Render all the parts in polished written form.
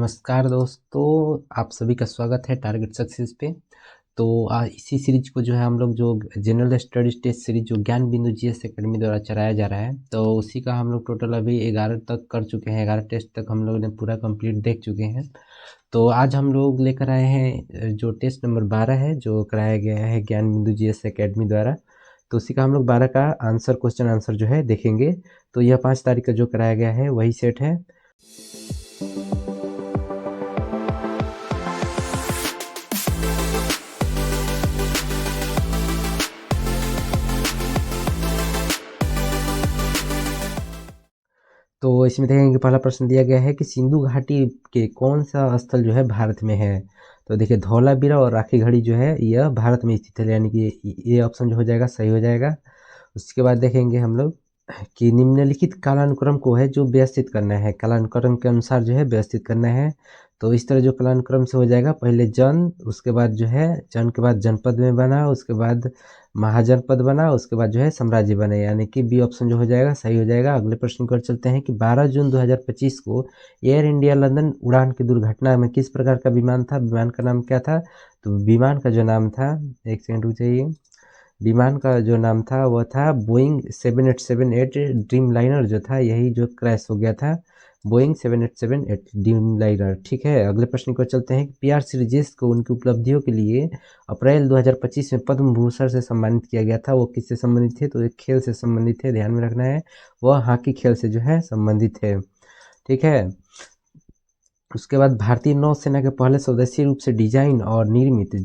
नमस्कार दोस्तों, आप सभी का स्वागत है टारगेट सक्सेस पे। तो इसी सीरीज को जो है हम लोग जो जनरल स्टडीज टेस्ट सीरीज जो ज्ञान बिंदु जीएस एकेडमी द्वारा चलाया जा रहा है, तो उसी का हम लोग टोटल अभी 11 तक कर चुके हैं। 11 टेस्ट तक हम लोग ने पूरा कंप्लीट देख चुके हैं। तो आज हम लोग लेकर आए हैं जो टेस्ट नंबर 12 है, जो कराया गया है ज्ञान बिंदु जीएस एकेडमी द्वारा। तो उसी का हम लोग 12 का क्वेश्चन आंसर जो है देखेंगे। तो यह 5 तारीख का जो कराया गया है वही सेट है। तो इसमें देखेंगे पहला प्रश्न दिया गया है कि सिंधु घाटी के कौन सा स्थल जो है भारत में है। तो देखिए धौलावीरा और राखी घड़ी जो है यह भारत में स्थित है, यानी कि ये ऑप्शन जो हो जाएगा सही हो जाएगा। उसके बाद देखेंगे हम लोग कि निम्नलिखित कालानुक्रम को है जो व्यवस्थित करना है, कालानुक्रम के अनुसार जो है व्यवस्थित करना है। तो इस तरह जो कालानुक्रम से हो जाएगा, पहले जन, उसके बाद जो है जन के बाद जनपद में बना, उसके बाद महाजनपद बना, उसके बाद जो है साम्राज्य बने, यानी कि बी ऑप्शन जो हो जाएगा सही हो जाएगा। अगले प्रश्न की ओर चलते हैं कि 12 जून 2025 को एयर इंडिया लंदन उड़ान की दुर्घटना में किस प्रकार का विमान था, विमान का नाम क्या था। तो विमान का जो नाम था, एक सेकंड रुक जाइए, विमान का जो नाम था वह था बोइंग 7878 ड्रीम लाइनर जो था, यही जो क्रैश हो गया था, बोइंग 7878 ड्रीम लाइनर। ठीक है, अगले प्रश्न को चलते हैं कि पीआर श्रीजेश को उनकी उपलब्धियों के लिए अप्रैल 2025 में पद्म भूषण से सम्मानित किया गया था। वो किससे संबंधित थे, तो एक खेल से संबंधित है, ध्यान में रखना है, वह हॉकी खेल से जो है संबंधित है। ठीक है, उसके बाद भारतीय नौसेना के पहले स्वदेशी रूप से डिजाइन और निर्मित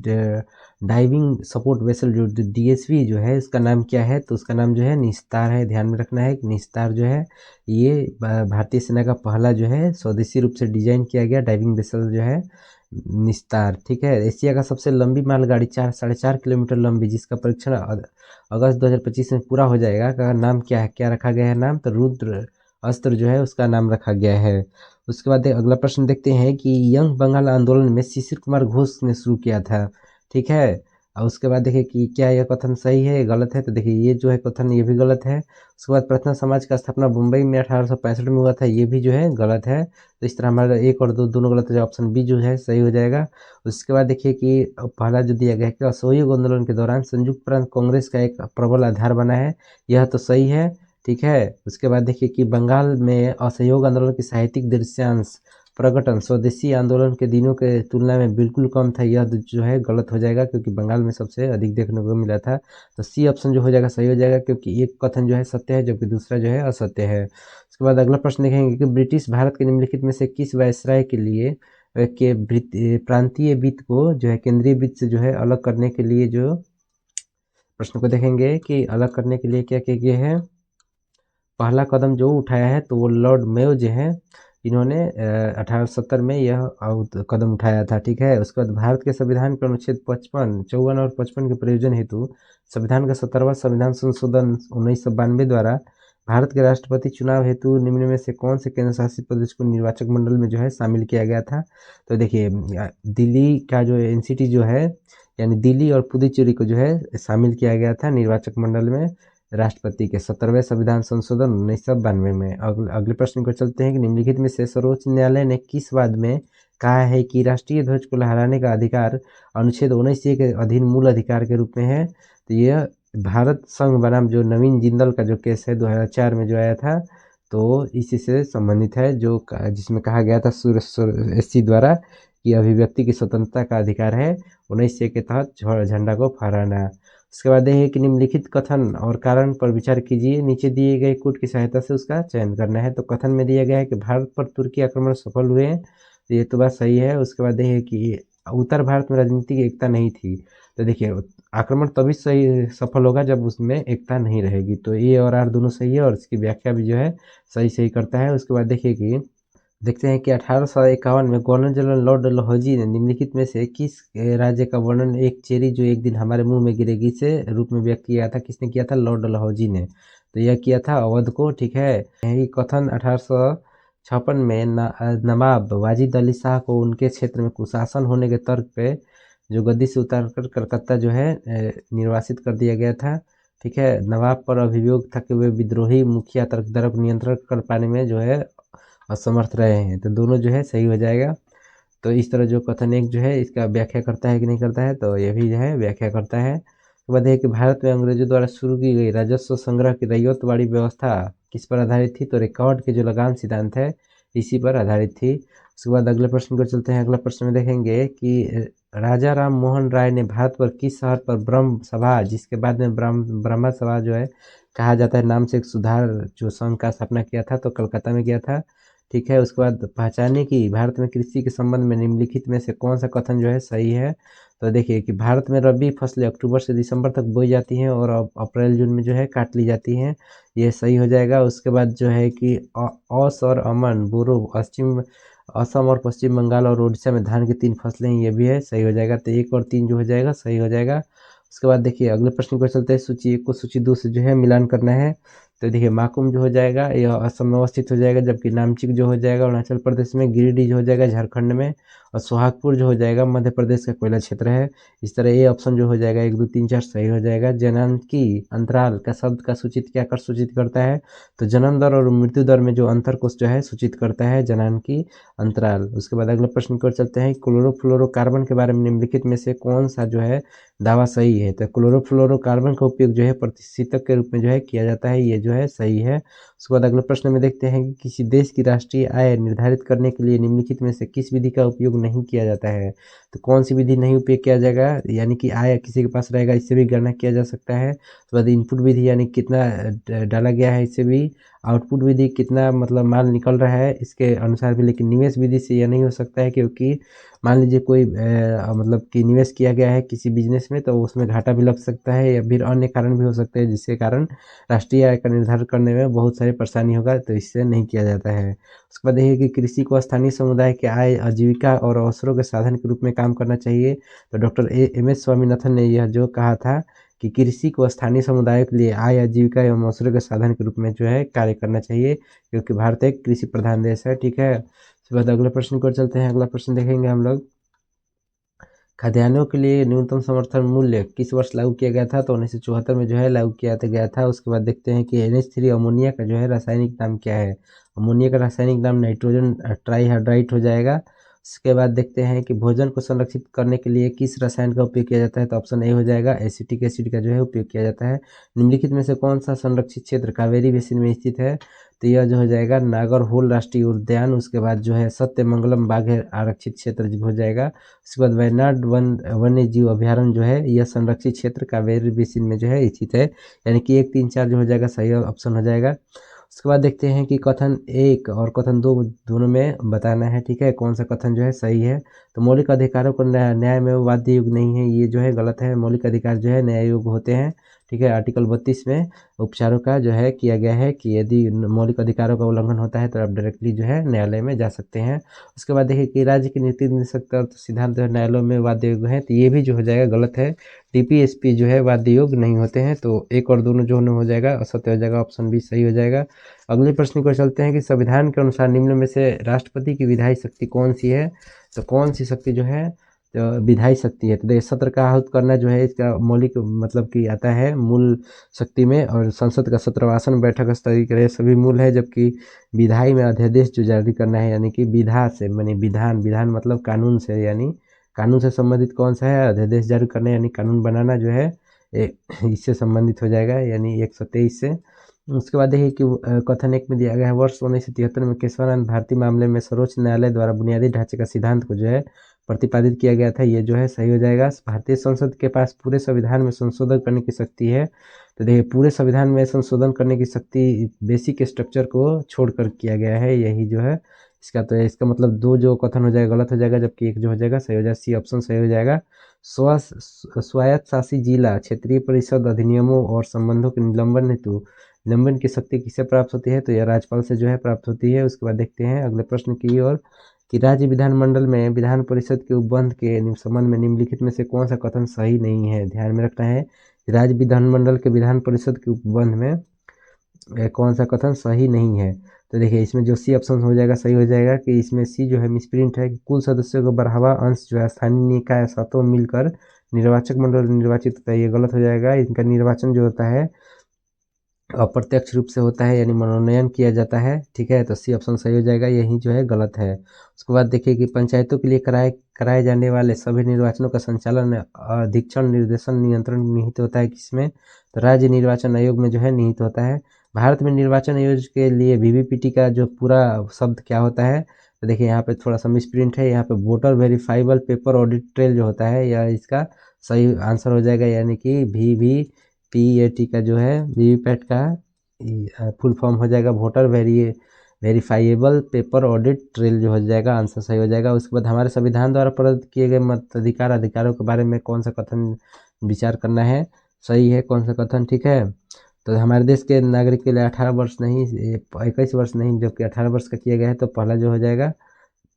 डाइविंग सपोर्ट वेसल जो डीएसवी जो है, इसका नाम क्या है, तो उसका नाम जो है निस्तार है। ध्यान में रखना है कि निस्तार जो है ये भारतीय सेना का पहला जो है स्वदेशी रूप से डिजाइन किया गया डाइविंग वेसल जो है निस्तार। ठीक है, एशिया का सबसे लंबी मालगाड़ी 4.5 किलोमीटर लंबी, जिसका परीक्षण अगस्त 2025 में पूरा हो जाएगा, का नाम क्या है, क्या रखा गया है नाम, तो रुद्र अस्त्र जो है उसका नाम रखा गया है। उसके बाद अगला प्रश्न देखते हैं कि यंग बंगाल आंदोलन में शिशिर कुमार घोष ने शुरू किया था। ठीक है, और उसके बाद देखिए कि क्या यह कथन सही है गलत है, तो देखिए ये जो है कथन ये भी गलत है। उसके बाद प्रार्थना समाज का स्थापना मुंबई में 1865 में हुआ था, ये भी जो है गलत है। तो इस तरह हमारा एक और दो दोनों गलत है, ऑप्शन बी जो है सही हो जाएगा। उसके बाद देखिए कि पहला जो दिया गया है कि असहयोग आंदोलन के दौरान संयुक्त प्रांत कांग्रेस का एक प्रबल आधार बना है, यह तो सही है। ठीक है, उसके बाद देखिए कि बंगाल में असहयोग आंदोलन की साहित्यिक दृश्यांश प्रकटन स्वदेशी आंदोलन के दिनों के तुलना में बिल्कुल कम था, यह जो है गलत हो जाएगा, क्योंकि बंगाल में सबसे अधिक देखने को मिला था। तो सी ऑप्शन जो हो जाएगा सही हो जाएगा, क्योंकि एक कथन जो है सत्य है जबकि दूसरा जो है असत्य है। उसके बाद अगला प्रश्न देखेंगे कि ब्रिटिश भारत के निम्नलिखित में से किस वायसराय के लिए प्रांतीय वित्त को जो है केंद्रीय वित्त से जो है अलग करने के लिए, जो प्रश्न को देखेंगे कि अलग करने के लिए क्या किया गया है। पहला कदम जो उठाया है तो वो लॉर्ड मेयो जो है, इन्होंने 1870 में यह कदम उठाया था। ठीक है, उसके बाद भारत के संविधान के अनुच्छेद 55, 54 और 55 के प्रयोजन हेतु संविधान का 17वां संविधान संशोधन 1992 द्वारा भारत के राष्ट्रपति चुनाव हेतु निम्न में से कौन से केंद्र शासित प्रदेश को निर्वाचक मंडल में जो है शामिल किया गया था। तो देखिए दिल्ली का जो एनसीटी जो है, यानी दिल्ली और पुदुचेरी को जो है शामिल किया गया था निर्वाचक मंडल में राष्ट्रपति के 17वें संविधान संशोधन 1992 में। अगले प्रश्न को चलते हैं कि निम्नलिखित में से सर्वोच्च न्यायालय ने किस वाद में कहा है कि राष्ट्रीय ध्वज को लहराने का अधिकार अनुच्छेद 19 के अधीन मूल अधिकार के रूप में है। तो यह भारत संघ बनाम जो नवीन जिंदल का जो केस है 2004 में जो आया था, तो इसी से संबंधित है, जो जिसमें कहा गया था एससी द्वारा कि अभिव्यक्ति की स्वतंत्रता का अधिकार है 19 के तहत झंडा को फहराना। उसके बाद ये है कि निम्नलिखित कथन और कारण पर विचार कीजिए, नीचे दिए गए कोड की सहायता से उसका चयन करना है। तो कथन में दिया गया है कि भारत पर तुर्की आक्रमण सफल हुए, तो ये तो बात सही है। उसके बाद ये है कि उत्तर भारत में राजनीतिक एकता नहीं थी, तो देखिए आक्रमण तभी सही सफल होगा जब उसमें एकता नहीं रहेगी, तो ए और आर दोनों सही है और इसकी व्याख्या भी जो है सही सही करता है। उसके बाद देखिए कि देखते हैं कि 1851 में गवर्नर जनरल लॉर्ड डलहौजी ने निम्नलिखित में से किस राज्य का वर्णन एक चेरी जो एक दिन हमारे मुंह में गिरेगी से रूप में व्यक्त किया था, किसने किया था, लॉर्ड डलहौजी ने। तो यह किया था अवध को। ठीक है, यही कथन 1856 में नवाब वाजिद अली शाह को उनके क्षेत्र में कुशासन होने के तर्क पे जो गद्दी से उतारकर कलकत्ता जो है निर्वासित कर दिया गया था। ठीक है, नवाब पर अभियोग था कि वे विद्रोही मुखिया तरफ नियंत्रण कर पाने में जो है असमर्थ रहे हैं, तो दोनों जो है सही हो जाएगा। तो इस तरह जो कथन एक जो है इसका व्याख्या करता है कि नहीं करता है, तो ये भी जो है व्याख्या करता है। उसके बाद है कि भारत में अंग्रेजों द्वारा शुरू की गई राजस्व संग्रह की रैयतवाड़ी व्यवस्था किस पर आधारित थी, तो रिकॉर्ड के जो लगान सिद्धांत है इसी पर आधारित थी। उसके बाद अगले प्रश्न को चलते हैं। अगला प्रश्न में देखेंगे कि राजा राम मोहन राय ने भारत पर किस शहर पर ब्रह्म सभा, जिसके बाद में ब्रह्म सभा जो है कहा जाता है, नाम से एक सुधार जो संघ का स्थापना किया था, तो कलकत्ता में किया था। ठीक है। उसके बाद पहचाने कि भारत में कृषि के संबंध में निम्नलिखित में से कौन सा कथन जो है सही है, तो देखिए कि भारत में रबी फसलें अक्टूबर से दिसंबर तक बोई जाती हैं और अप्रैल जून में जो है काट ली जाती हैं, ये सही हो जाएगा। उसके बाद जो है कि औस और अमन बोरो पश्चिम असम और पश्चिम बंगाल और उड़ीसा में धान की 3 फसलें हैं, ये भी है, सही हो जाएगा। तो 1 और 3 जो हो जाएगा सही हो जाएगा। उसके बाद देखिए अगले प्रश्न को चलते हैं। सूची 1 को सूची 2 से जो है मिलान करना है। तो देखिए माकुम जो हो जाएगा यह असम में अवस्थित हो जाएगा, जबकि नामचिक जो हो जाएगा अरुणाचल प्रदेश में, गिरिडीह जो हो जाएगा झारखंड में, और सोहागपुर जो हो जाएगा मध्य प्रदेश का कोयला क्षेत्र है। इस तरह ये ऑप्शन जो हो जाएगा 1 2 3 4 सही हो जाएगा। जन्म अंतराल का शब्द का सूचित क्या कर सूचित करता है, तो जन्म दर और मृत्यु दर में जो अंतर को जो है सूचित करता है जनांकी अंतराल। उसके बाद अगले प्रश्न की ओर चलते हैं। क्लोरोफ्लोरोकार्बन के बारे में निम्नलिखित में से कौन सा जो है दावा सही है, तो क्लोरोफ्लोरोकार्बन का उपयोग जो है प्रतिशीतक के रूप में जो है किया जाता है, ये जो है सही है। उसके बाद अगले प्रश्न में देखते हैं कि किसी देश की राष्ट्रीय आय निर्धारित करने के लिए निम्नलिखित में से किस विधि का उपयोग नहीं किया जाता है, तो कौन सी विधि नहीं उपयोग किया जाएगा, यानी कि आय किसी के पास रहेगा इससे भी गणना किया जा सकता है। उसके बाद इनपुट विधि यानी कितना डाला गया है इससे भी, आउटपुट विधि कितना मतलब माल निकल रहा है इसके अनुसार भी, लेकिन निवेश विधि से यह नहीं हो सकता है, क्योंकि मान लीजिए कोई मतलब कि निवेश किया गया है किसी बिजनेस में, तो उसमें घाटा भी लग सकता है या फिर अन्य कारण भी हो सकते हैं जिसके कारण राष्ट्रीय आय का निर्धारण करने में बहुत सारी परेशानी होगा, तो इससे नहीं किया जाता है। उसके बाद देखिए कि कृषि को स्थानीय समुदाय के आय आजीविका और अवसरों के साधन के रूप में काम करना चाहिए, तो डॉक्टर एम एस स्वामीनाथन ने यह जो कहा था कि कृषि को स्थानीय समुदायों के लिए आय आजीविका एवं अवसरों के साधन के रूप में जो है कार्य करना चाहिए, क्योंकि भारत एक कृषि प्रधान देश है। ठीक है। उसके बाद अगले प्रश्न को चलते हैं। अगला प्रश्न देखेंगे हम लोग। खाद्यान्नों के लिए न्यूनतम समर्थन मूल्य किस वर्ष लागू किया गया था, तो 1974 में जो है लागू किया गया था। उसके बाद देखते हैं कि NH3 अमोनिया का जो है रासायनिक नाम क्या है। अमोनिया का रासायनिक नाम नाइट्रोजन ट्राईहाइड्राइट हो जाएगा। उसके बाद देखते हैं कि भोजन को संरक्षित करने के लिए किस रसायन का उपयोग किया जाता है, तो ऑप्शन ए हो जाएगा, एसिटिक एसिड का जो है उपयोग किया जाता है। निम्नलिखित में से कौन सा संरक्षित क्षेत्र कावेरी बेसिन में स्थित है, तो यह जो हो जाएगा नागरहोल राष्ट्रीय उद्यान। उसके बाद जो है सत्यमंगलम बाघ आरक्षित क्षेत्र हो जाएगा। उसके बाद वायनाड वन्य जीव अभ्यारण्य जो है यह संरक्षित क्षेत्र कावेरी बेसिन में जो है स्थित है, यानी कि 1 3 4 जो हो जाएगा सही ऑप्शन हो जाएगा। उसके बाद देखते हैं कि कथन 1 और कथन 2 दोनों में बताना है। ठीक है, कौन सा कथन जो है सही है। तो मौलिक अधिकारों को न्याय में वाद्य युग नहीं है, ये जो है गलत है। मौलिक अधिकार जो है न्याय युग होते हैं। ठीक है, आर्टिकल 32 में उपचारों का जो है किया गया है कि यदि मौलिक अधिकारों का उल्लंघन होता है तो आप डायरेक्टली जो है न्यायालय में जा सकते हैं। उसके बाद देखिए कि राज्य की नीति निदेशक और सिद्धांत जो है न्यायालयों में वाद्य युग है, तो ये भी जो हो जाएगा गलत है। DPSP जो है वाद्य युग नहीं होते हैं, तो 1 और दोनों जो हो जाएगा असत्य हो जाएगा, ऑप्शन बी सही हो जाएगा। अगले प्रश्न को चलते हैं कि संविधान के अनुसार निम्न में से राष्ट्रपति की विधायी शक्ति कौन सी है, तो कौन सी शक्ति जो है विधायी शक्ति है, तो देखिए सत्र का आहूत करना जो है इसका मौलिक मतलब कि आता है मूल शक्ति में, और संसद का सत्रवासन बैठक स्थगित करे सभी मूल है, जबकि विधायी में अध्यादेश जो जारी करना है, यानी कि विधा से मानी विधान, विधान मतलब कानून से, यानी कानून से संबंधित कौन सा है, अध्यादेश जारी करना यानी कानून बनाना जो है इससे संबंधित हो जाएगा, यानी 123 से। उसके बाद देखिए कि कथन 1 में दिया गया है वर्ष 1973 में केशवानंद भारती मामले में सर्वोच्च न्यायालय द्वारा बुनियादी ढांचे का सिद्धांत को जो है प्रतिपादित किया गया था, ये जो है सही हो जाएगा। भारतीय संसद के पास पूरे संविधान में संशोधन करने की शक्ति है, तो देखिए पूरे संविधान में संशोधन करने की शक्ति बेसिक स्ट्रक्चर को छोड़कर किया गया है, यही जो है इसका, तो इसका मतलब 2 जो कथन हो जाएगा गलत हो जाएगा, जबकि 1 जो हो जाएगा सही हो जाएगा, सी ऑप्शन सही हो जाएगा। स्वायत्त शासी जिला क्षेत्रीय परिषद अधिनियमों और संबंधों के निलंबन हेतु निलंबन की शक्ति किससे प्राप्त होती है, तो यह राज्यपाल से जो है प्राप्त होती है। उसके बाद देखते हैं अगले प्रश्न की ओर कि राज्य विधानमंडल में विधान परिषद के उपबंध के संबंध में निम्नलिखित में से कौन सा कथन सही नहीं है, ध्यान में रखना है। राज्य विधानमंडल के विधान परिषद के उपबंध में कौन सा कथन सही नहीं है, तो देखिए इसमें जो सी ऑप्शन हो जाएगा सही हो जाएगा कि इसमें सी जो है मिसप्रिंट है कि कुल सदस्यों का बढ़ावा अंश जो है स्थानीय निकाय सातों मिलकर निर्वाचक मंडल निर्वाचित होता है, ये गलत हो जाएगा। इनका निर्वाचन जो होता है अप्रत्यक्ष रूप से होता है यानी मनोनयन किया जाता है। ठीक है, तो सी ऑप्शन सही हो जाएगा, यही जो है गलत है। उसके बाद देखिए कि पंचायतों के लिए कराए जाने वाले सभी निर्वाचनों का संचालन, अधीक्षण, निर्देशन, नियंत्रण निहित होता है किसमें? तो राज्य निर्वाचन आयोग में जो है निहित होता है। भारत में निर्वाचन आयोग के लिए वीवीपीटी का जो पूरा शब्द क्या होता है? तो देखिए यहाँ पे थोड़ा सा मिसप्रिंट है, यहाँ पे voter verifiable paper audit trail जो होता है, यह इसका सही आंसर हो जाएगा, यानी कि VVPAT का जो है वीवीपैट का फुल फॉर्म हो जाएगा voter verifiable paper audit trail जो हो जाएगा, आंसर सही हो जाएगा। उसके बाद हमारे संविधान द्वारा प्रदत्त किए गए अधिकारों के बारे में कौन सा कथन विचार करना है? सही है कौन सा कथन? ठीक है, तो हमारे देश के नागरिक के लिए 18 वर्ष नहीं, 21 वर्ष नहीं, जबकि 18 वर्ष का किया गया है, तो पहला जो हो जाएगा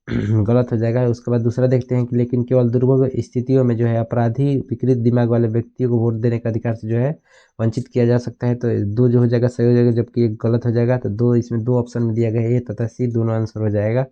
गलत हो जाएगा। उसके बाद दूसरा देखते हैं कि लेकिन केवल दुर्भोग स्थितियों में जो है अपराधी विकृत दिमाग वाले व्यक्तियों को वोट देने का अधिकार से जो है वंचित किया जा सकता है। तो दो जो हो जाएगा सही हो जाएगा, जबकि एक गलत हो जाएगा। तो दो, इसमें दो ऑप्शन में दिया गया है, ए तथा सी, दोनों आंसर हो जाएगा।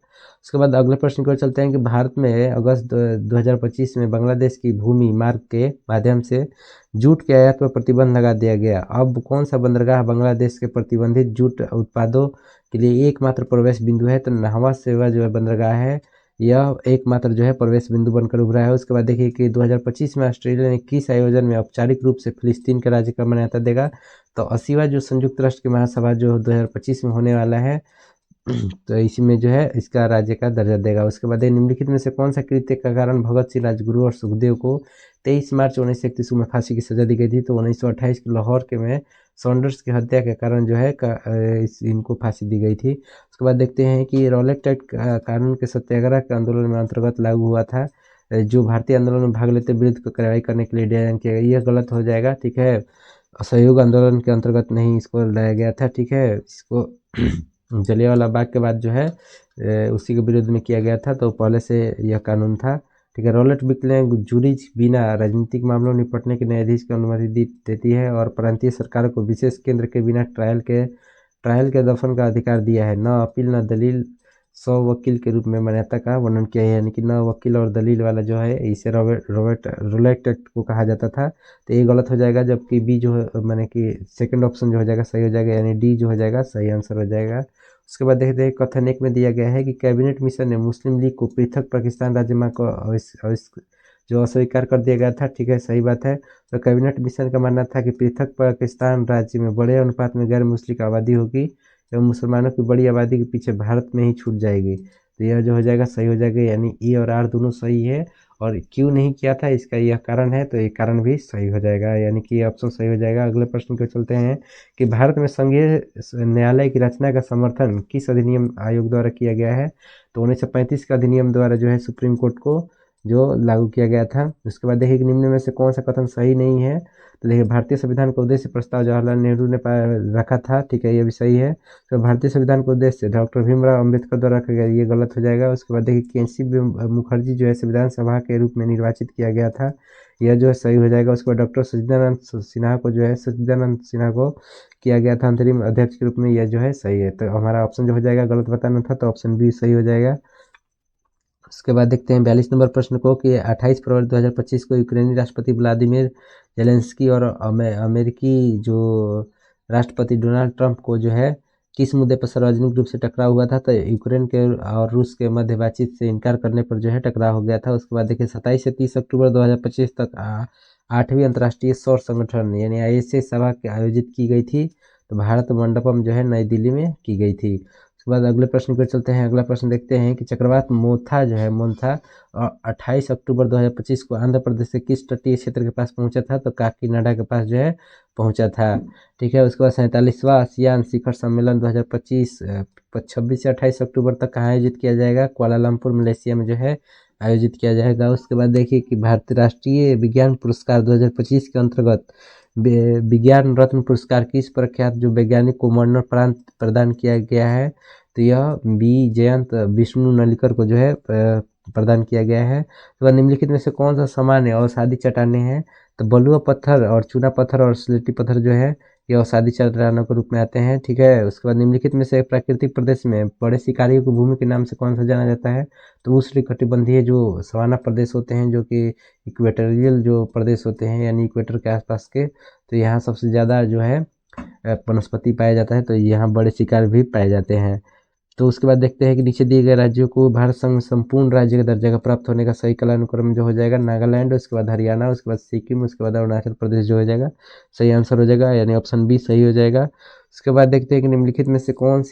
उसके बाद अगले प्रश्न को चलते हैं कि भारत में अगस्त 2025 में बांग्लादेश की भूमि मार्ग के माध्यम से जूट के आयात पर प्रतिबंध लगा दिया गया। अब कौन सा बंदरगाह बांग्लादेश के प्रतिबंधित जूट उत्पादों के लिए एकमात्र प्रवेश बिंदु है? तो नहवा सेवा जो है बंदरगाह है, यह एकमात्र जो है प्रवेश बिंदु बनकर उभरा है। उसके बाद देखिए कि 2025 में ऑस्ट्रेलिया ने किस आयोजन में औपचारिक रूप से फिलिस्तीन के राज्य का मान्यता देगा? तो 80वां जो संयुक्त राष्ट्र की महासभा जो 2025 में होने वाला है, तो इसमें जो है इसका राज्य का दर्जा देगा। उसके बाद निम्नलिखित में से कौन सा कृत्य का कारण भगत सिंह, राजगुरु और सुखदेव को 23 मार्च 1931 को में फांसी की सजा दी गई थी? तो 1928 के लाहौर के में सॉन्डर्स की हत्या के कारण जो है इनको फांसी दी गई थी। उसके बाद देखते हैं कि रॉलेट एक्ट कानून के सत्याग्रह के आंदोलन में अंतर्गत लागू हुआ था। जो भारतीय आंदोलन में भाग लेते विरुद्ध को कार्रवाई करने के लिए डिजाइन किया गया, यह गलत हो जाएगा। ठीक है, असहयोग आंदोलन के अंतर्गत नहीं इसको लाया गया था। ठीक है, इसको जलियांवाला बाग के बाद जो है उसी के विरुद्ध में किया गया था, तो पहले से यह कानून था। ठीक है, रॉलेट विकलेंग जूरिज बिना राजनीतिक मामलों निपटने के न्यायाधीश की अनुमति देती है और प्रांतीय सरकारों को विशेष केंद्र के बिना ट्रायल के दफन का अधिकार दिया है। न अपील न दलील, सौ वकील के रूप में मान्यता का वर्णन किया है, यानी कि न वकील और दलील वाला जो है इसे रॉलेट एक्ट को कहा जाता था। तो ये गलत हो जाएगा, जबकि बी जो है माने कि सेकंड ऑप्शन जो हो जाएगा सही हो जाएगा, यानी डी जो हो जाएगा सही आंसर हो जाएगा। उसके बाद देखते हैं कथन एक में दिया गया है कि कैबिनेट मिशन ने मुस्लिम लीग को पृथक पाकिस्तान राज्य मांग को जो अस्वीकार कर दिया गया था। ठीक है, सही बात है। तो कैबिनेट मिशन का मानना था कि पृथक पाकिस्तान राज्य में बड़े अनुपात में गैर मुस्लिम आबादी होगी एवं मुसलमानों की बड़ी आबादी के पीछे भारत में ही छूट जाएगी। तो यह जो हो जाएगा सही हो जाएगा, यानी ई और आर दोनों सही है। और क्यों नहीं किया था इसका यह कारण है, तो ये कारण भी सही हो जाएगा, यानी कि ऑप्शन सही हो जाएगा। अगले प्रश्न को चलते हैं कि भारत में संघीय न्यायालय की रचना का समर्थन किस अधिनियम आयोग द्वारा किया गया है? तो 1935 का अधिनियम द्वारा जो है सुप्रीम कोर्ट को जो लागू किया गया था। उसके बाद देखिए कि निम्न में से कौन सा कथन सही नहीं है? तो देखिए भारतीय संविधान का उद्देश्य प्रस्ताव जवाहरलाल नेहरू ने रखा था। ठीक है, ये भी सही है। तो भारतीय संविधान का उद्देश्य डॉक्टर भीमराव अम्बेडकर द्वारा रखा गया, ये गलत हो जाएगा। उसके बाद देखिए केसी मुखर्जी जो है संविधान सभा के रूप में निर्वाचित किया गया था, यह जो है सही हो जाएगा। उसके बाद डॉक्टर सच्चिदानंद सिन्हा को किया गया था अंतरिम अध्यक्ष के रूप में, यह जो है सही है। तो हमारा ऑप्शन जो हो जाएगा गलत बताना था, तो ऑप्शन बी सही हो जाएगा। उसके बाद देखते हैं 42 नंबर प्रश्न को कि 28 फरवरी 2025 को यूक्रेनी राष्ट्रपति व्लादिमीर जेलेंस्की और अमेरिकी जो राष्ट्रपति डोनाल्ड ट्रंप को जो है किस मुद्दे पर सार्वजनिक रूप से टकराव हुआ था? तो यूक्रेन के और रूस के मध्य बातचीत से इनकार करने पर जो है टकराव हो गया था। उसके बाद देखिए 27 से 30 अक्टूबर 2025 तक 8वीं अंतर्राष्ट्रीय सौर संगठन यानी ISA सभा आयोजित की गई थी। तो भारत मंडपम जो है नई दिल्ली में की गई थी। उसके बाद अगले प्रश्न पर चलते हैं। अगला प्रश्न देखते हैं कि चक्रवात मोथा जो है मोन्था 28 अक्टूबर 2025 को आंध्र प्रदेश के किस तटीय क्षेत्र के पास पहुंचा था? तो काकीनाडा के पास जो है पहुंचा था। ठीक है, उसके बाद 47वां आसियान शिखर सम्मेलन 2025 26 से 28 अक्टूबर तक कहाँ आयोजित किया जाएगा? कुआलालंपुर मलेशिया में जो है आयोजित किया जाएगा। उसके बाद देखिए कि भारतीय राष्ट्रीय विज्ञान पुरस्कार 2025 के अंतर्गत विज्ञान रत्न पुरस्कार किस प्रख्यात जो वैज्ञानिक को मरणोपरांत प्रदान किया गया है? तो यह बी जयंत विष्णु नलिकर को जो है प्रदान किया गया है। तो निम्नलिखित में से कौन सा सामान्य अवसादी चट्टानें हैं? तो बलुआ पत्थर और चूना पत्थर और स्लेटी पत्थर जो है ये अवसादी चट्टानों के रूप में आते हैं। ठीक है, उसके बाद निम्नलिखित में से प्राकृतिक प्रदेश में बड़े शिकारियों की भूमि के नाम से कौन सा जाना जाता है? तो उष्णकटिबंधीय जो सवाना प्रदेश होते हैं, जो कि इक्वेटोरियल जो प्रदेश होते हैं यानी इक्वेटर के आसपास के, तो यहाँ सबसे ज़्यादा जो है वनस्पति पाया जाता है, तो यहाँ बड़े शिकार भी पाए जाते हैं। तो उसके बाद देखते हैं कि नीचे दिए गए राज्यों को भारत संघ में संपूर्ण राज्य के दर्जा का प्राप्त होने का सही कालानुक्रम जो हो जाएगा नागालैंड, उसके बाद हरियाणा, उसके बाद सिक्किम, उसके बाद अरुणाचल प्रदेश जो हो जाएगा सही आंसर हो जाएगा, यानी ऑप्शन बी सही हो जाएगा। उसके बाद देखते हैं कि निम्नलिखित में से कौन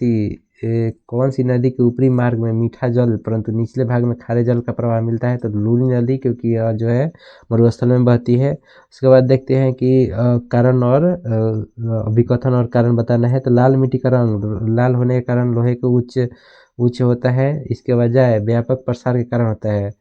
सी नदी के ऊपरी मार्ग में मीठा जल परंतु निचले भाग में खारे जल का प्रवाह मिलता है, तो लूनी नदी, क्योंकि यह जो है मरुस्थल में बहती है। उसके बाद देखते हैं कि कारण और अभिकथन और कारण बताना है, तो लाल मिट्टी का रंग लाल होने के कारण लोहे को उच्च उच्च होता है, इसके बजाय व्यापक प्रसार के कारण होता है।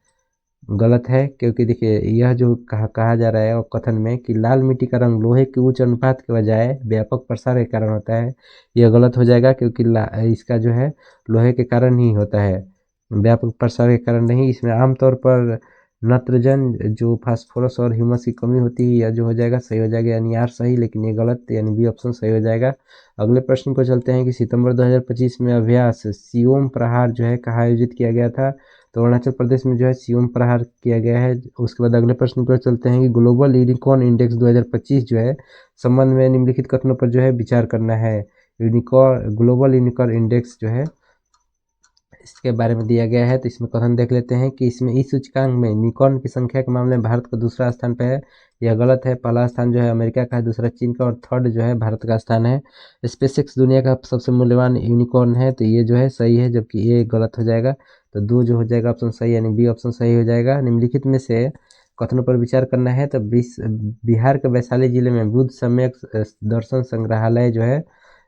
गलत है, क्योंकि देखिए यह जो कहा जा रहा है और कथन में कि लाल मिट्टी का रंग लोहे के उच्च अनुपात के बजाय व्यापक प्रसार के कारण होता है, यह गलत हो जाएगा, क्योंकि इसका जो है लोहे के कारण ही होता है, व्यापक प्रसार के कारण नहीं। इसमें आमतौर पर नत्रजन जो फास्फोरस और ह्यूमस की कमी होती है, यह जो हो जाएगा सही हो जाएगा, यानी आर सही, लेकिन ये गलत, यानी बी ऑप्शन सही हो जाएगा। अगले प्रश्न को चलते हैं कि सितंबर 2025 में अभ्यास सियोम प्रहार जो है कहाँ आयोजित किया गया था, तो अरुणाचल प्रदेश में जो है सियोम प्रहार किया गया है। उसके बाद अगले प्रश्न पर चलते हैं कि ग्लोबल यूनिकॉर्न इंडेक्स 2025 जो है संबंध में निम्नलिखित कथनों पर जो है विचार करना है। ग्लोबल यूनिकॉर्न इंडेक्स जो है इसके बारे में दिया गया है, तो इसमें कथन देख लेते हैं कि इसमें इस सूचकांक में यूनिकॉर्न की संख्या के मामले में भारत का दूसरा स्थान पे है, यह गलत है। पहला स्थान जो है अमेरिका का है, दूसरा चीन का, और थर्ड जो है भारत का स्थान है। स्पेसएक्स दुनिया का सबसे मूल्यवान यूनिकॉर्न है, तो ये जो है सही है, जबकि ये गलत हो जाएगा, तो दो जो हो जाएगा ऑप्शन सही, यानी बी ऑप्शन सही हो जाएगा। निम्नलिखित में से कथनों पर विचार करना है, तो बिहार के वैशाली जिले में बुद्ध सम्यक दर्शन संग्रहालय जो है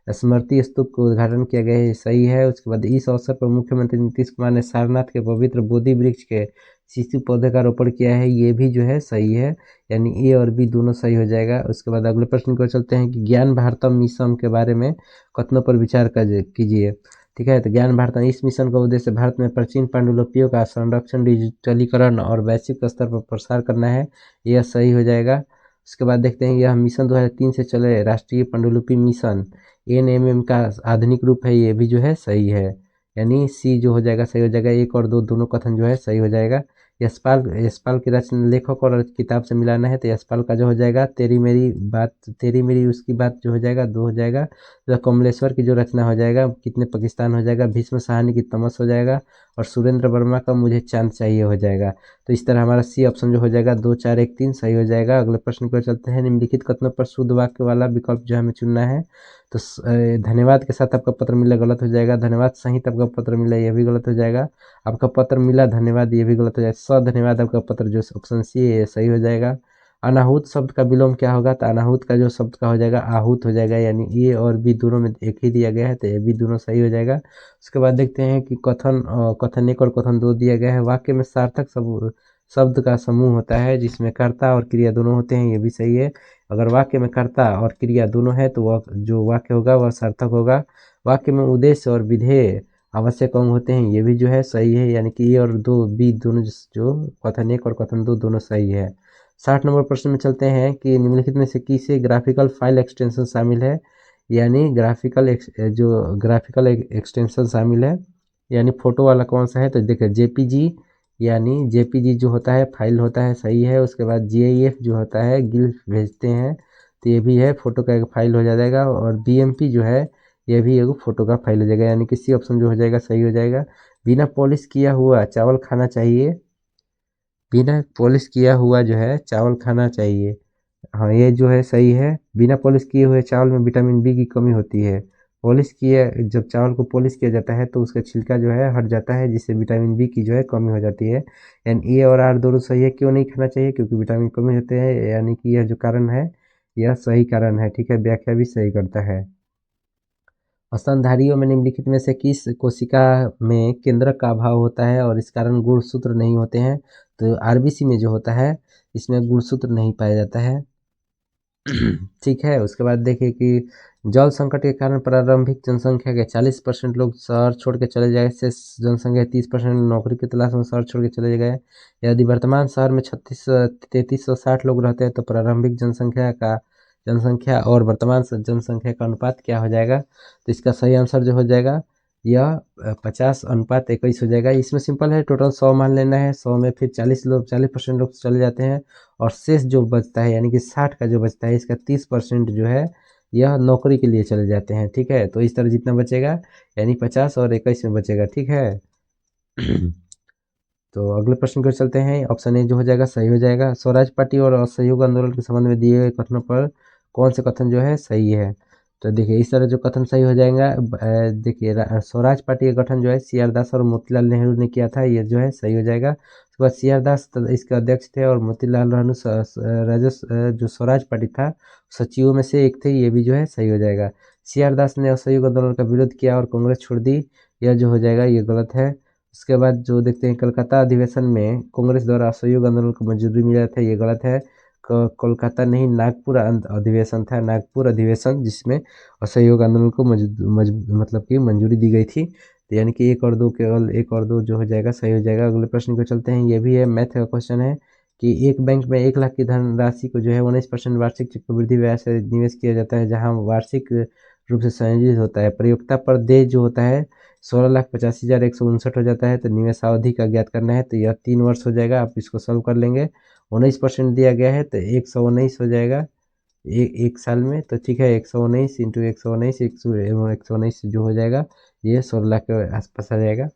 स्मृति स्तूप का उद्घाटन किया गया है, सही है। उसके बाद इस अवसर पर मुख्यमंत्री नीतीश कुमार ने सारनाथ के पवित्र बोधि वृक्ष के शिशु पौधे का रोपण किया है, ये भी जो है सही है, यानी ए और बी दोनों सही हो जाएगा। उसके बाद अगले प्रश्न को चलते हैं कि ज्ञान भारतम मिशन के बारे में कथनों पर विचार कीजिए। ठीक है, तो ज्ञान भारतम इस मिशन का उद्देश्य भारत में प्राचीन पांडुलिपियों का संरक्षण, डिजिटलीकरण और वैश्विक स्तर पर प्रसार करना है, यह सही हो जाएगा। उसके बाद देखते हैं यह मिशन 2003 से चले राष्ट्रीय पांडुलिपि मिशन एनएमएम का आधुनिक रूप है, ये भी जो है सही है, यानी सी जो हो जाएगा सही हो जाएगा। एक और दो दोनों कथन जो है सही हो जाएगा। यशपाल यशपाल की रचना लेखक और किताब से मिलाना है, तो यशपाल का जो हो जाएगा तेरी मेरी उसकी बात जो हो जाएगा दो हो जाएगा। तो कमलेश्वर की जो रचना हो जाएगा कितने पाकिस्तान हो जाएगा। भीष्म साहनी की तमस हो जाएगा, और सुरेंद्र वर्मा का मुझे चांद चाहिए हो जाएगा। तो इस तरह हमारा सी ऑप्शन जो हो जाएगा 2 4 1 3 सही हो जाएगा। अगले प्रश्न पर चलते हैं। निम्नलिखित कथनों पर शुद्ध वाक्य वाला विकल्प जो हमें चुनना है, तो धन्यवाद के साथ आपका पत्र मिला गलत हो जाएगा। धन्यवाद सहित आपका पत्र मिला ये भी गलत हो जाएगा। आपका पत्र मिला धन्यवाद ये भी गलत हो जाएगा। धन्यवाद आपका पत्र जो ऑप्शन सी है ये सही हो जाएगा। अनाहूत शब्द का विलोम क्या होगा, तो अनाहूत का जो शब्द का हो जाएगा आहूत हो जाएगा, यानी ए और बी दोनों में एक ही दिया गया है, तो ये भी दोनों सही हो जाएगा। उसके बाद देखते हैं कि कथन 1 और कथन 2 दिया गया है। वाक्य में सार्थक शब्द का समूह होता है जिसमें कर्ता और क्रिया दोनों होते हैं, ये भी सही है। अगर वाक्य में कर्ता और क्रिया दोनों है तो वह जो वाक्य होगा वह सार्थक होगा। वाक्य में उद्देश्य और विधेय आवश्यक अंग होते हैं, ये भी जो है सही है, यानी कि ए और दो बी दोनों जो कथन 1 और कथन 2 दोनों सही है। 60 नंबर प्रश्न में चलते हैं कि निम्नलिखित में से किसे ग्राफिकल फाइल एक्सटेंशन शामिल है, यानी ग्राफिकल एक्सटेंशन शामिल है, यानी फोटो वाला कौन सा है, तो देखिए जेपीजी, यानी जेपीजी जो होता है फाइल होता है, सही है। उसके बाद जीआईएफ जो होता है गिल्फ भेजते हैं, तो ये भी है फोटो का एक फाइल हो जाएगा। और बीएमपी जो है ये भी एक फोटो का फाइल हो जाएगा, यानी कि सी ऑप्शन जो हो जाएगा सही हो जाएगा। बिना पॉलिश किया हुआ चावल खाना चाहिए, बिना पॉलिश किया हुआ जो है चावल खाना चाहिए, हाँ ये जो है सही है। बिना पॉलिश किए हुए चावल में विटामिन बी की कमी होती है। पॉलिश किया जब चावल को पॉलिश किया जाता है तो उसका छिलका जो है हट जाता है, जिससे विटामिन बी की जो है कमी हो जाती है। यानी ए और आर दोनों सही है। क्यों नहीं खाना चाहिए, क्योंकि विटामिन की कमी होते हैं, यानी कि यह जो कारण है यह सही कारण है। ठीक है, व्याख्या भी सही करता है। स्तनधारियों में निम्नलिखित में से किस कोशिका में केंद्रक का अभाव होता है और इस कारण गुणसूत्र नहीं होते हैं, तो आरबीसी में जो होता है इसमें गुणसूत्र नहीं पाया जाता है। ठीक है, उसके बाद देखिए कि जल संकट के कारण प्रारंभिक जनसंख्या के 40% लोग शहर छोड़ के चले गए, से जनसंख्या 30% नौकरी की तलाश में शहर छोड़ के चले गए। यदि वर्तमान शहर में 3360 लोग रहते हैं तो प्रारंभिक जनसंख्या और वर्तमान जनसंख्या का अनुपात क्या हो जाएगा, तो इसका सही आंसर जो हो जाएगा यह 50:21 हो जाएगा। इसमें सिंपल है, टोटल 100 मान लेना है, 100 में फिर 40% लोग चले जाते हैं और शेष जो बचता है यानी कि 60 का जो बचता है इसका 30% जो है यह नौकरी के लिए चले जाते हैं। ठीक है, तो इस तरह जितना बचेगा यानी 50 और 21 में बचेगा। ठीक है। तो अगले प्रश्न को चलते हैं। ऑप्शन ए जो हो जाएगा सही हो जाएगा। स्वराज पार्टी और असहयोग आंदोलन के संबंध में दिए गए कथनों पर कौन से कथन जो है सही है। तो देखिए इस तरह जो कथन सही हो जाएगा, देखिए स्वराज पार्टी का गठन जो है सी आर दास और मोतीलाल नेहरू ने किया था, ये जो है सही हो जाएगा। उसके बाद सी आर दास इसके अध्यक्ष थे और मोतीलाल नेहरू जो स्वराज पार्टी था सचिवों में से एक थे, ये भी जो है सही हो जाएगा। सी आर दास ने असहयोग आंदोलन का विरोध किया और कांग्रेस छोड़ दी, यह जो हो जाएगा ये गलत है। उसके बाद जो देखते हैं कलकत्ता अधिवेशन में कांग्रेस द्वारा असहयोग आंदोलन को मंजूरी मिला था, ये गलत है। कोलकाता नहीं नागपुर अधिवेशन था, नागपुर अधिवेशन जिसमें असहयोग आंदोलन को मतलब कि मंजूरी दी गई थी। तो यानी कि एक और दो, केवल एक और दो जो हो जाएगा सही हो जाएगा। अगले प्रश्न को चलते हैं। ये भी है मैथ का क्वेश्चन है कि एक बैंक में 1 लाख की धनराशि को जो है 19% वार्षिक चक्रवृद्धि ब्याज से निवेश किया जाता है, जहाँ वार्षिक रूप से संयोजित होता है। प्रयोक्ता पर देय जो होता है 16,85,159 हो जाता है। तो निवेश अवधि का ज्ञात करना है, तो यह 3 वर्ष हो जाएगा। आप इसको सॉल्व कर लेंगे। 19% दिया गया है तो 119 हो जाएगा एक साल में। तो ठीक है, 119 इंटू 119 119 जो हो जाएगा ये 16 लाख के आसपास आ जाएगा।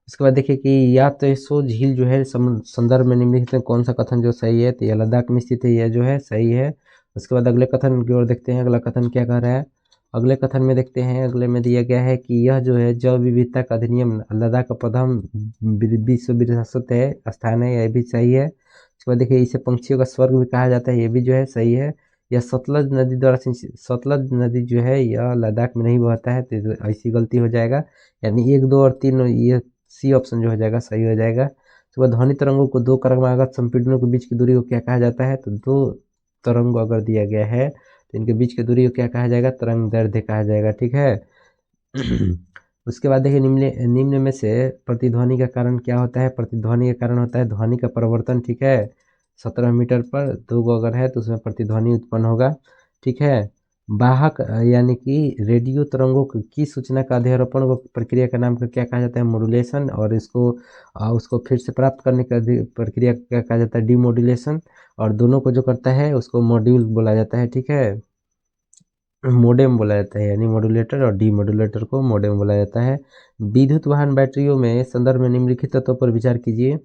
उसके बाद देखिए कि या तो सो झील जो है संदर्भ में निम्नलिखित में कौन सा कथन जो सही है। तो यह लद्दाख में स्थित है, यह जो है सही है। उसके बाद अगले कथन की ओर देखते हैं। अगला कथन क्या कह रहा है। अगले कथन में देखते हैं, अगले में दिया गया है कि यह जो है जैव विविधता का अधिनियम लद्दाख का प्रथम विश्व विरासत है स्थान है, यह भी सही है। उसके बाद देखिए इसे पंछियों का स्वर्ग भी कहा जाता है, ये भी जो है सही है। यह सतलज नदी द्वारा सतलज नदी जो है यह लद्दाख में नहीं बहता है, तो ऐसी गलती हो जाएगा। यानी 1, 2 और 3 ये सी ऑप्शन जो हो जाएगा सही हो जाएगा। उसके बाद ध्वनि तरंगों को दो क्रमागत संपीड़नों के बीच की दूरी को क्या कहा जाता है। तो दो तरंग अगर दिया गया है तो इनके बीच की दूरी को क्या कहा जाएगा, तरंग दैर्ध्य कहा जाएगा। ठीक है। उसके बाद देखिए निम्न में से प्रतिध्वनि का कारण क्या होता है। प्रतिध्वनि का कारण होता है ध्वनि का परिवर्तन। ठीक है, 17 मीटर पर 2 गो अगर है तो उसमें प्रतिध्वनि उत्पन्न होगा। ठीक है। वाहक यानी कि रेडियो तरंगों की सूचना का अध्यारोपण व प्रक्रिया का नाम का क्या कहा जाता है, मॉड्यूलेशन। और इसको उसको फिर से प्राप्त करने का प्रक्रिया क्या कहा जाता है, डीमॉड्यूलेशन। और दोनों को जो करता है उसको मॉड्यूल बोला जाता है। ठीक है, मोडेम बोला जाता है, यानी मॉड्यूलेटर और डीमॉड्यूलेटर को मोडेम बोला जाता है। विद्युत वाहन बैटरियों में संदर्भ में निम्नलिखित तत्वों पर विचार कीजिए।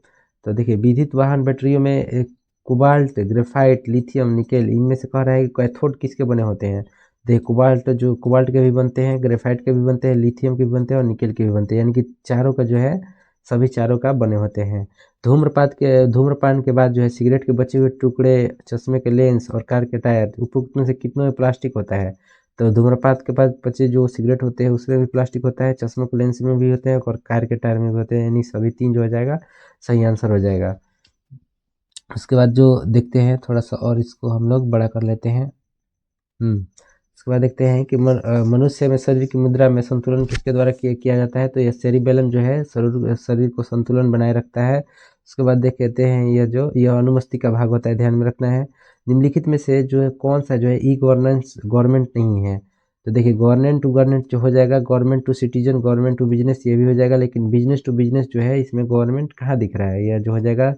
तो देखिए विद्युत वाहन बैटरियों में एक कोबाल्ट, ग्रेफाइट, लिथियम, निकेल, इनमें से कह रहा है कि कैथोड किसके बने होते हैं। देखिए कोबाल्ट के भी बनते हैं, ग्रेफाइट के भी बनते हैं, लिथियम के भी बनते हैं और निकेल के भी बनते हैं, यानी कि चारों का जो है सभी चारों का बने होते हैं। धूम्रपान के बाद जो है सिगरेट के बचे हुए टुकड़े, चश्मे के लेंस और कार के टायर, उपरोक्त में से कितनों में प्लास्टिक होता है। तो धूम्रपान के बाद बचे जो सिगरेट होते हैं उसमें भी प्लास्टिक होता है, चश्मों के लेंस में भी होते हैं और कार के टायर में भी होते हैं, यानी सभी 3 जो हो जाएगा सही आंसर हो जाएगा। उसके बाद जो देखते हैं थोड़ा सा और इसको हम लोग बड़ा कर लेते हैं। उसके बाद देखते हैं कि मनुष्य में शरीर की मुद्रा में संतुलन किसके द्वारा किया जाता है। तो यह सेरिबेलम जो है शरीर को संतुलन बनाए रखता है। उसके बाद देखते हैं यह अनुमस्तिष्क का भाग होता है, ध्यान में रखना है। निम्नलिखित में से जो है कौन सा जो है ई गवर्नेंस गवर्नमेंट नहीं है। तो देखिए गवर्नमेंट टू गवर्नमेंट जो हो जाएगा, government to citizen, government to business, ये भी हो जाएगा। लेकिन बिजनेस टू बिजनेस जो है इसमें गवर्नमेंट कहाँ दिख रहा है, यह जो हो जाएगा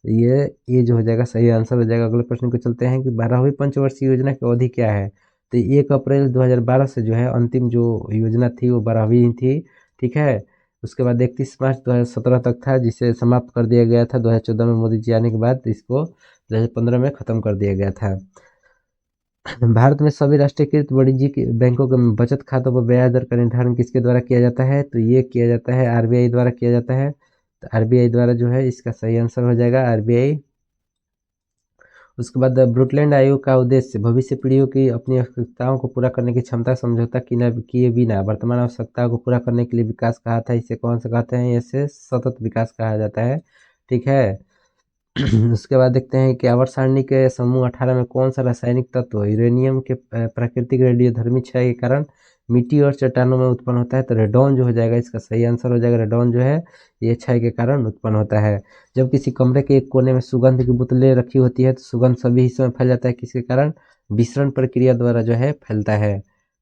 ये जो हो जाएगा सही आंसर हो जाएगा। अगले प्रश्न को चलते हैं कि 12वीं पंचवर्षीय योजना की अवधि क्या है। तो 1 अप्रैल 2012 से जो है अंतिम जो योजना थी वो 12वीं थी। ठीक है। उसके बाद 31 मार्च 2017 तक था, जिसे समाप्त कर दिया गया था 2014 में मोदी जी आने के बाद। इसको 2015 में ख़त्म कर दिया गया था। भारत में सभी राष्ट्रीयकृत वाणिज्यिक बैंकों के बचत खातों पर ब्याज दर का निर्धारण किसके द्वारा किया जाता है। तो ये किया जाता है आरबीआई द्वारा किया जाता है। तो आरबीआई द्वारा जो है इसका सही आंसर हो जाएगा आरबीआई। उसके बाद ब्रुटलैंड आयोग का उद्देश्य भविष्य पीढ़ियों की अपनी आवश्यकताओं को पूरा करने की क्षमता समझौता किए बिना वर्तमान आवश्यकताओं को पूरा करने के लिए विकास कहा था। इसे कौन सा कहते हैं, इसे सतत विकास कहा जाता है। ठीक है। उसके बाद देखते हैं कि आवर्त सारणी के समूह 18 में कौन सा रासायनिक तत्व यूरेनियम के प्राकृतिक रेडियोधर्मी क्षय के कारण मिट्टी और चट्टानों में उत्पन्न होता है। तो रेडॉन जो हो जाएगा इसका सही आंसर हो जाएगा। रेडॉन जो है ये क्षय के कारण उत्पन्न होता है। जब किसी कमरे के एक कोने में सुगंध की बोतलें रखी होती है तो सुगंध सभी हिस्सों में फैल जाता है, किसके कारण, विसरण प्रक्रिया द्वारा जो है फैलता है।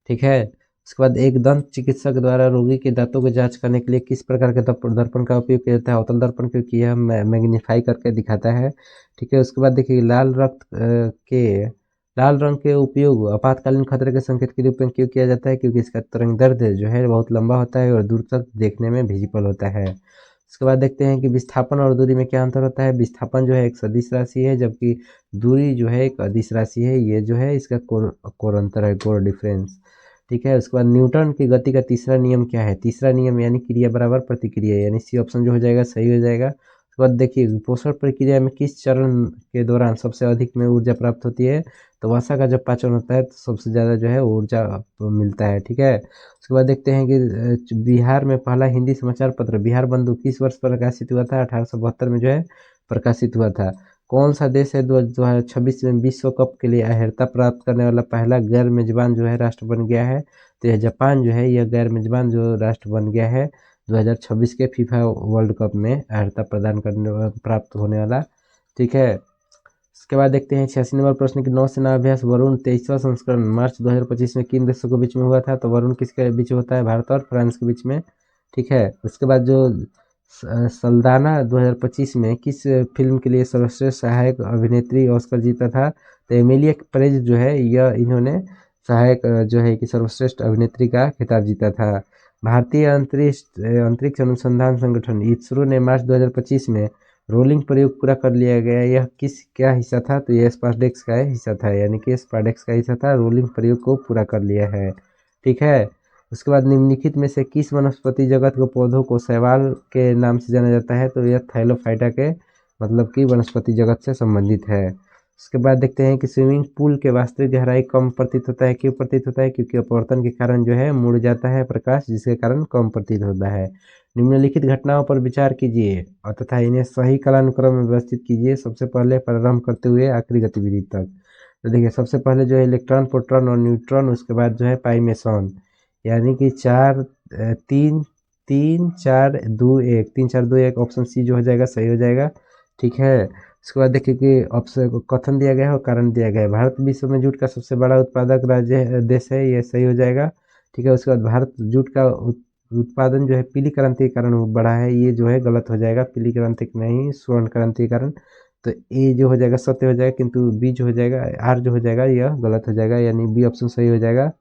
ठीक है। उसके बाद एक दंत चिकित्सक द्वारा रोगी के दांतों की जांच करने के लिए किस प्रकार के दर्पण का उपयोग किया जाता है। अवतल दर्पण, क्योंकि यह मैग्नीफाई करके दिखाता है। ठीक है। उसके बाद देखिए लाल रक्त के लाल रंग के उपयोग आपातकालीन खतरे के संकेत के रूप में क्यों किया जाता है? क्योंकि इसका तरंग दैर्ध्य जो है बहुत लंबा होता है और दूर तक देखने में विजिबल होता है। उसके बाद देखते हैं कि विस्थापन और दूरी में क्या अंतर होता है। विस्थापन जो है एक सदिश राशि है, जबकि दूरी जो है एक अदिश राशि है। ये जो है इसका कोण अंतर है, कोण डिफरेंस। ठीक है। उसके बाद न्यूटन की गति का तीसरा नियम क्या है? तीसरा नियम यानी क्रिया बराबर प्रतिक्रिया, यानी सी ऑप्शन जो हो जाएगा सही हो जाएगा। उसके बाद देखिए पोषण प्रक्रिया में किस चरण के दौरान सबसे अधिक में ऊर्जा प्राप्त होती है? तो वसा का जब पाचन होता है तो सबसे ज़्यादा जो है ऊर्जा मिलता है। ठीक है। उसके बाद देखते हैं कि बिहार में पहला हिंदी समाचार पत्र बिहार बंधु किस वर्ष प्रकाशित हुआ था? 1872 में जो है प्रकाशित हुआ था। कौन सा देश है 2026 में विश्व कप के लिए अर्हता प्राप्त करने वाला पहला गैर मेजबान जो है राष्ट्र बन गया है? तो यह जापान जो है, यह गैर मेजबान जो राष्ट्र बन गया है 2026 के फीफा वर्ल्ड कप में अर्हता प्रदान करने प्राप्त होने वाला। ठीक है। इसके बाद देखते हैं 86 नंबर प्रश्न की नौसेना अभ्यास वरुण 23वां संस्करण मार्च 2025 में किन देशों के बीच में हुआ था? तो वरुण किसके बीच होता है? भारत और फ्रांस के बीच में। ठीक है। उसके बाद जो सल्दाना 2025 में किस फिल्म के लिए सर्वश्रेष्ठ सहायक अभिनेत्री ऑस्कर जीता था? तो एमिलिया पेरेज जो है यह इन्होंने सहायक जो है कि सर्वश्रेष्ठ अभिनेत्री का खिताब जीता था। भारतीय अंतरिक्ष अनुसंधान संगठन इसरो ने मार्च 2025 में रोलिंग प्रयोग पूरा कर लिया गया। यह क्या हिस्सा था? तो यह स्पारडेक्स का हिस्सा था, यानी कि स्पारडेक्स का हिस्सा था। रोलिंग प्रयोग को पूरा कर लिया है। ठीक है। उसके बाद निम्नलिखित में से किस वनस्पति जगत के पौधों को शैवाल के नाम से जाना जाता है? तो यह थाइलोफाइटा के मतलब कि वनस्पति जगत से संबंधित है। उसके बाद देखते हैं कि स्विमिंग पूल के वास्तविक गहराई कम प्रतीत होता है। क्यों प्रतीत होता है? क्योंकि अपवर्तन के कारण जो है मुड़ जाता है प्रकाश, जिसके कारण कम प्रतीत होता है। निम्नलिखित घटनाओं पर विचार कीजिए और तथा इन्हें सही कालानुक्रम में व्यवस्थित कीजिए, सबसे पहले प्रारंभ करते हुए आखिरी गतिविधि तक। तो देखिए सबसे पहले जो है इलेक्ट्रॉन, प्रोटॉन और न्यूट्रॉन, उसके बाद जो है पाइमेसॉन, यानी कि 3 4 2 1 3 4 2 1 ऑप्शन सी जो हो जाएगा सही हो जाएगा। ठीक है। उसके बाद देखिए कि ऑप्शन कथन दिया गया है और कारण दिया गया है। भारत विश्व में जूट का सबसे बड़ा उत्पादक देश है, ये सही हो जाएगा। ठीक है। उसके बाद भारत जूट का उत्पादन जो है पीली क्रांति के कारण बढ़ा है, ये जो है गलत हो जाएगा। पीली क्रांति नहीं, स्वर्ण क्रांति के कारण। तो ए जो हो जाएगा सत्य हो जाएगा, किंतु बी जो हो जाएगा, आर जो हो जाएगा यह गलत हो जाएगा, यानी बी ऑप्शन सही हो जाएगा।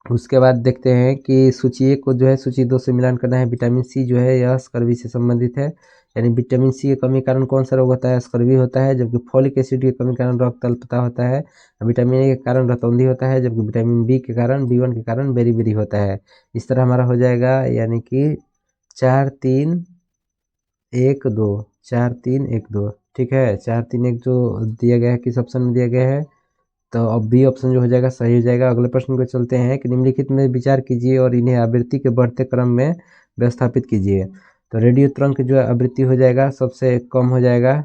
उसके बाद देखते हैं कि सूची 1 को जो है सूची 2 से मिलान करना है। विटामिन सी जो है यह स्कर्वी से संबंधित है, यानी विटामिन सी की कमी के कारण कौन सा रोग होता है? स्कर्वी होता है। जबकि फॉलिक एसिड की कमी के कारण रक्त अल्पता होता है। विटामिन ए के कारण रतौंधी होता है। जबकि विटामिन बी के कारण B1 के कारण बेरी होता है। इस तरह हमारा हो जाएगा, यानी कि 4 3 1 2, 4 3 1 2। ठीक है। 4 3 1 जो दिया गया है किस ऑप्शन में दिया गया है? तो अब बी ऑप्शन जो हो जाएगा सही हो जाएगा। अगले प्रश्न को चलते हैं कि निम्नलिखित में विचार कीजिए और इन्हें आवृत्ति के बढ़ते क्रम में व्यवस्थापित कीजिए। तो रेडियो तरंग की जो आवृत्ति हो जाएगा सबसे कम हो जाएगा।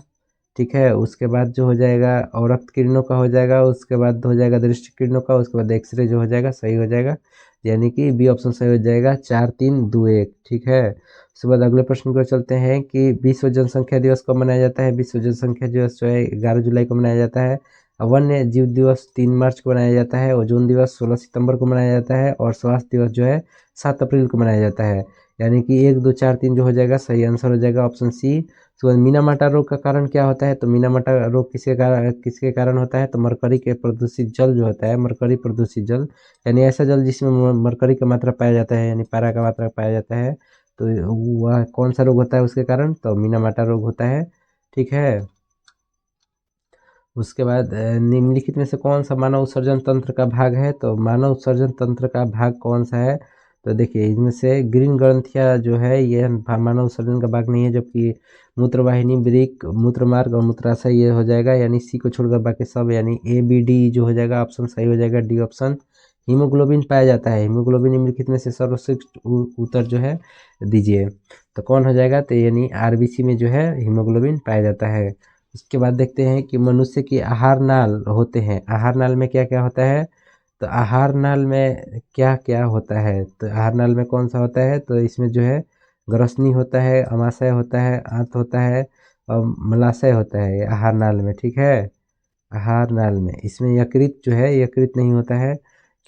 ठीक है। उसके बाद जो हो जाएगा अवरक्त किरणों का हो जाएगा। उसके बाद हो जाएगा दृष्टि किरणों का। उसके बाद एक्सरे जो हो जाएगा सही हो जाएगा, यानी कि बी ऑप्शन सही हो जाएगा। 4 3 2 1। ठीक है। उसके बाद अगले प्रश्न को चलते हैं कि विश्व जनसंख्या दिवस कब मनाया जाता है? विश्व जनसंख्या दिवस जो है 11 जुलाई को मनाया जाता है। वन्य जीव दिवस 3 मार्च को मनाया जाता है। ओजोन दिवस 16 सितंबर को मनाया जाता है। और स्वास्थ्य दिवस जो है 7 अप्रैल को मनाया जाता है, यानी कि 1 2 4 3 जो हो जाएगा सही आंसर हो जाएगा ऑप्शन सी। तो मीनामाटा रोग का कारण क्या होता है? तो मीनामाटा रोग किसके कारण होता है? तो मरकरी के प्रदूषित जल जो होता है, मरकरी प्रदूषित जल, यानी ऐसा जल जिसमें मरकरी का मात्रा पाया जाता है, यानी पारा का मात्रा पाया जाता है। तो वह कौन सा रोग होता है उसके कारण? तो मीनामाटा रोग होता है। ठीक है। उसके बाद निम्नलिखित में से कौन सा मानव उत्सर्जन तंत्र का भाग है? तो मानव उत्सर्जन तंत्र का भाग कौन सा है? तो देखिए इनमें से ग्रीन ग्रंथिया जो है यह मानव उत्सर्जन का भाग नहीं है, जबकि मूत्रवाहिनी, वृक्क, मूत्रमार्ग और मूत्राशय ये हो जाएगा, यानी सी को छोड़कर बाकी सब, यानी ए बी डी जो हो जाएगा ऑप्शन सही हो जाएगा, डी ऑप्शन। हीमोग्लोबिन पाया जाता है। हीमोग्लोबिन निम्नलिखित में से सर्वश्रेष्ठ उत्तर जो है दीजिए। तो कौन हो जाएगा? तो यानी आरबीसी में जो है हीमोग्लोबिन पाया जाता है। उसके बाद देखते हैं कि मनुष्य की आहार नाल होते हैं। आहार नाल में क्या क्या होता है? तो आहार नाल में क्या क्या होता है? तो आहार नाल में कौन सा होता है? तो इसमें जो है ग्रसनी होता है, अमाशय होता है, आंत होता है और मलाशय होता है आहार नाल में। ठीक है। आहार नाल में इसमें यकृत जो है यकृत नहीं होता है,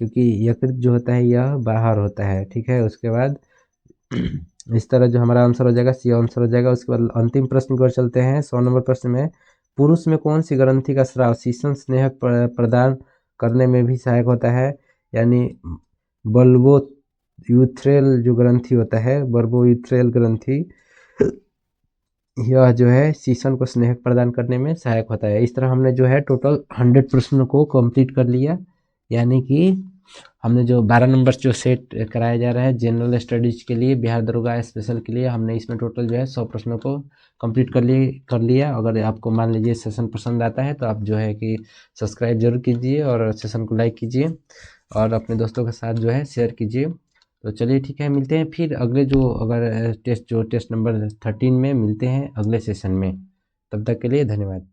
क्योंकि यकृत जो होता है यह बाहर होता है। ठीक है। उसके बाद इस तरह जो हमारा आंसर हो जाएगा सी आंसर हो जाएगा। उसके बाद अंतिम प्रश्न की ओर चलते हैं। 100 नंबर प्रश्न में पुरुष में कौन सी ग्रंथि का स्राव शीशन स्नेहक प्रदान करने में भी सहायक होता है, यानी बल्बो यूथ्रेल जो ग्रंथि होता है, बल्बो यूथ्रेल ग्रंथि, यह जो है शीशन को स्नेह प्रदान करने में सहायक होता है। इस तरह हमने जो है टोटल 100 प्रश्नों को कंप्लीट कर लिया, यानी कि हमने जो 12 नंबर जो सेट कराया जा रहा है जनरल स्टडीज के लिए, बिहार दरोगा स्पेशल के लिए, हमने इसमें टोटल जो है 100 प्रश्नों को कंप्लीट कर लिया। अगर आपको मान लीजिए सेशन पसंद आता है तो आप जो है कि सब्सक्राइब जरूर कीजिए और सेशन को लाइक कीजिए और अपने दोस्तों के साथ जो है शेयर कीजिए। तो चलिए ठीक है, मिलते हैं फिर अगले टेस्ट नंबर 13 में मिलते हैं अगले सेशन में। तब तक के लिए धन्यवाद।